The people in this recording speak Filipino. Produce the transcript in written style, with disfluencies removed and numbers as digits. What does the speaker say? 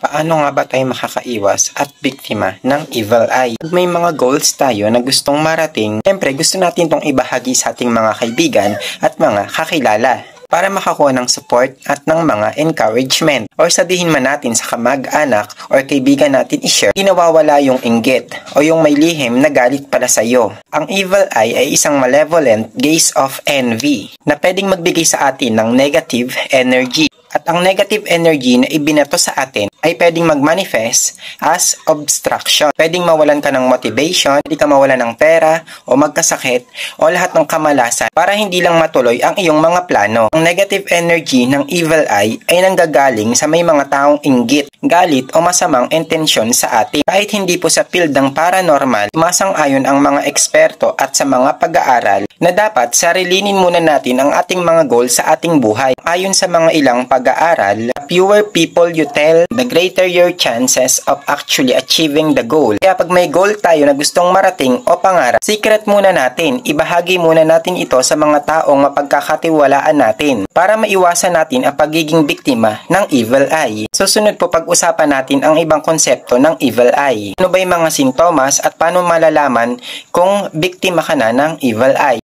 Paano nga ba tayo makakaiwas at biktima ng evil eye? Pag may mga goals tayo na gustong marating, siyempre gusto natin itong ibahagi sa ating mga kaibigan at mga kakilala para makakuha ng support at ng mga encouragement. Or sabihin man natin sa kamag-anak or kaibigan natin i-share, di nawawala yung inggit o yung may lihim na galit para sa iyo. Ang evil eye ay isang malevolent gaze of envy na pwedeng magbigay sa atin ng negative energy. At ang negative energy na ibinato sa atin ay pwedeng mag-manifest as obstruction. Pwedeng mawalan ka ng motivation, pwede ka mawalan ng pera, o magkasakit, o lahat ng kamalasan para hindi lang matuloy ang iyong mga plano. Ang negative energy ng evil eye ay nanggagaling sa may mga taong inggit, galit o masamang intensyon sa atin. Kahit hindi po sa field ng paranormal, sumasang-ayon ang mga eksperto at sa mga pag-aaral na dapat sarilinin muna natin ang ating mga goals sa ating buhay. Ayon sa mga ilang pag-aaral, the fewer people you tell, the greater your chances of actually achieving the goal. Kaya pag may goal tayo na gustong marating o pangarap, secret muna natin, ibahagi muna natin ito sa mga taong mapagkakatiwalaan natin para maiwasan natin ang pagiging biktima ng evil eye. Susunod po pag-usapan natin ang ibang konsepto ng evil eye. Ano ba yung mga sintomas at paano malalaman kung biktima ka na ng evil eye?